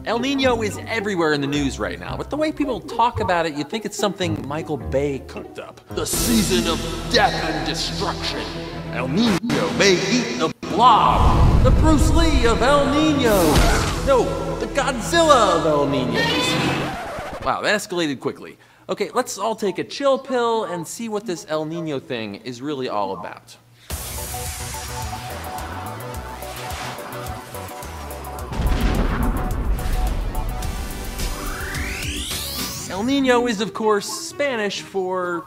El Nino is everywhere in the news right now, but the way people talk about it, you'd think it's something Michael Bay cooked up. The season of death and destruction. El Nino may eat the blob. The Bruce Lee of El Nino. No, the Godzilla of El Ninos. Wow, that escalated quickly. Okay, let's all take a chill pill and see what this El Nino thing is really all about. El Nino is, of course, Spanish for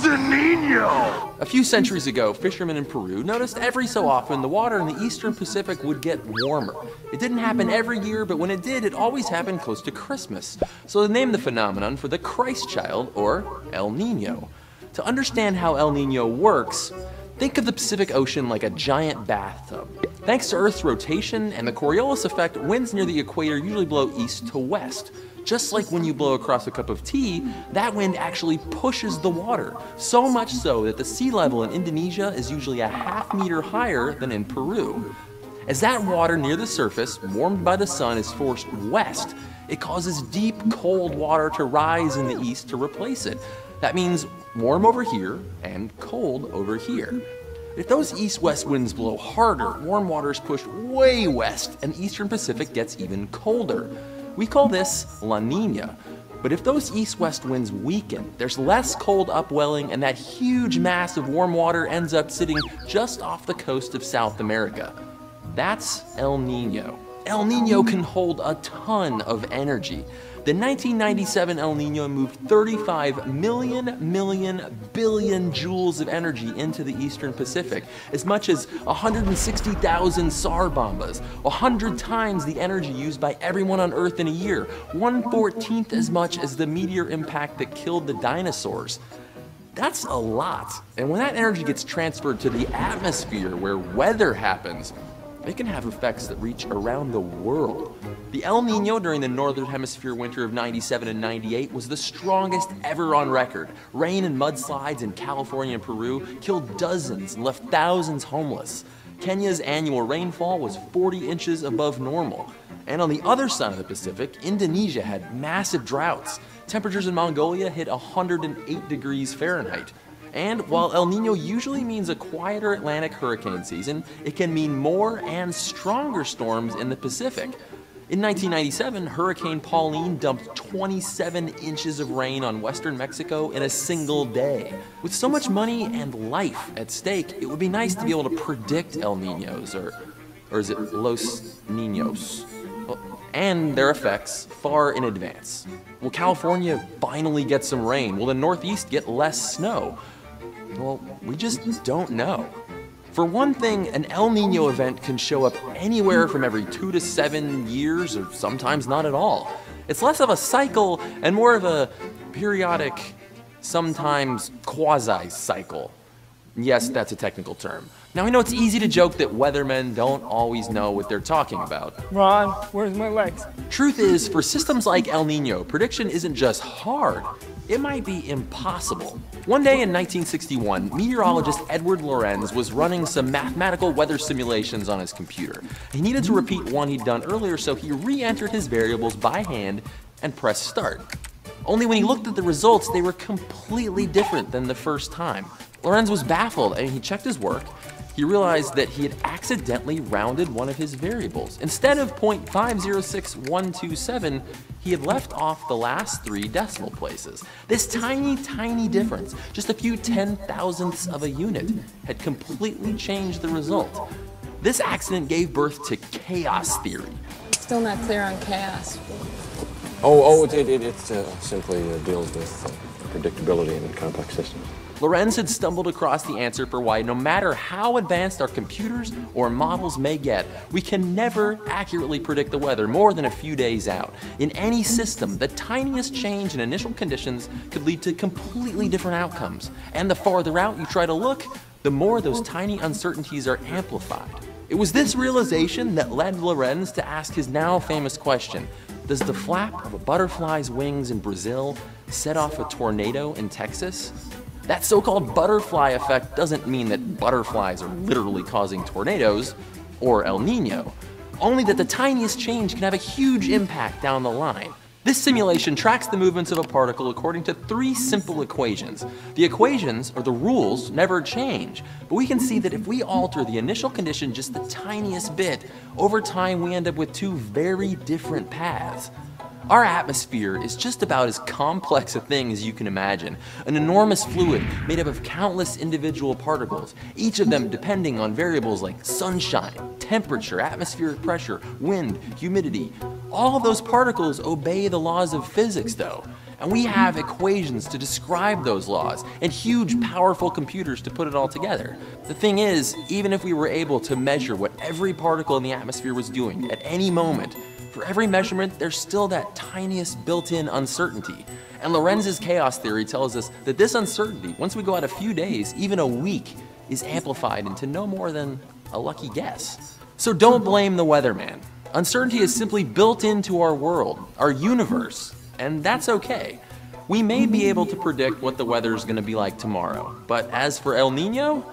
the Nino. A few centuries ago, fishermen in Peru noticed every so often the water in the eastern Pacific would get warmer. It didn't happen every year, but when it did, it always happened close to Christmas. So they named the phenomenon for the Christ child, or El Nino. To understand how El Nino works, think of the Pacific Ocean like a giant bathtub. Thanks to Earth's rotation and the Coriolis effect, winds near the equator usually blow east to west. Just like when you blow across a cup of tea, that wind actually pushes the water, so much so that the sea level in Indonesia is usually a ½ meter higher than in Peru. As that water near the surface, warmed by the sun, is forced west, it causes deep, cold water to rise in the east to replace it. That means warm over here and cold over here. If those east-west winds blow harder, warm water is pushed way west and the eastern Pacific gets even colder. We call this La Nina. But if those east-west winds weaken, there's less cold upwelling and that huge mass of warm water ends up sitting just off the coast of South America. That's El Nino. El Nino can hold a ton of energy. The 1997 El Nino moved 35 million billion joules of energy into the eastern Pacific, as much as 160,000 SAR bombas, 100 times the energy used by everyone on Earth in a year, 1/14 as much as the meteor impact that killed the dinosaurs. That's a lot, and when that energy gets transferred to the atmosphere where weather happens, it can have effects that reach around the world. The El Nino during the Northern Hemisphere winter of '97 and '98 was the strongest ever on record. Rain and mudslides in California and Peru killed dozens and left thousands homeless. Kenya's annual rainfall was 40 inches above normal. And on the other side of the Pacific, Indonesia had massive droughts. Temperatures in Mongolia hit 108 degrees Fahrenheit. And while El Nino usually means a quieter Atlantic hurricane season, it can mean more and stronger storms in the Pacific. In 1997, Hurricane Pauline dumped 27 inches of rain on western Mexico in a single day. With so much money and life at stake, it would be nice to be able to predict El Ninos, or is it Los Ninos? And their effects far in advance. Will California finally get some rain? Will the Northeast get less snow? Well, we just don't know. For one thing, an El Nino event can show up anywhere from every 2 to 7 years, or sometimes not at all. It's less of a cycle and more of a periodic, sometimes quasi-cycle. Yes, that's a technical term. Now, I know it's easy to joke that weathermen don't always know what they're talking about. Ron, where's my legs? Truth is, for systems like El Nino, prediction isn't just hard, it might be impossible. One day in 1961, meteorologist Edward Lorenz was running some mathematical weather simulations on his computer. He needed to repeat one he'd done earlier, so he re-entered his variables by hand and pressed start. Only when he looked at the results, they were completely different than the first time. Lorenz was baffled, and he checked his work. He realized that he had accidentally rounded one of his variables. Instead of 0.506127, he had left off the last 3 decimal places. This tiny difference, just a few 10,000ths of a unit, had completely changed the result. This accident gave birth to chaos theory. Still not clear on chaos. It simply deals with predictability in complex systems. Lorenz had stumbled across the answer for why, no matter how advanced our computers or models may get, we can never accurately predict the weather more than a few days out. In any system, the tiniest change in initial conditions could lead to completely different outcomes. And the farther out you try to look, the more those tiny uncertainties are amplified. It was this realization that led Lorenz to ask his now famous question: does the flap of a butterfly's wings in Brazil set off a tornado in Texas? That so-called butterfly effect doesn't mean that butterflies are literally causing tornadoes or El Nino. only that the tiniest change can have a huge impact down the line. This simulation tracks the movements of a particle according to 3 simple equations. The equations, or the rules, never change, but we can see that if we alter the initial condition just the tiniest bit, over time we end up with 2 very different paths. Our atmosphere is just about as complex a thing as you can imagine. An enormous fluid made up of countless individual particles, each of them depending on variables like sunshine, temperature, atmospheric pressure, wind, humidity. All of those particles obey the laws of physics though, and we have equations to describe those laws and huge powerful computers to put it all together. The thing is, even if we were able to measure what every particle in the atmosphere was doing at any moment, for every measurement, there's still that tiniest built-in uncertainty. And Lorenz's chaos theory tells us that this uncertainty, once we go out a few days, even a week, is amplified into no more than a lucky guess. So don't blame the weatherman. Uncertainty is simply built into our world, our universe, and that's okay. We may be able to predict what the weather's gonna be like tomorrow, but as for El Nino,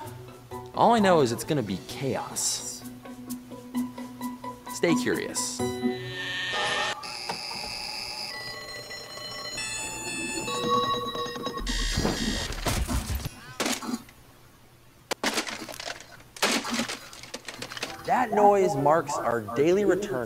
all I know is it's gonna be chaos. Stay curious. That noise marks our daily return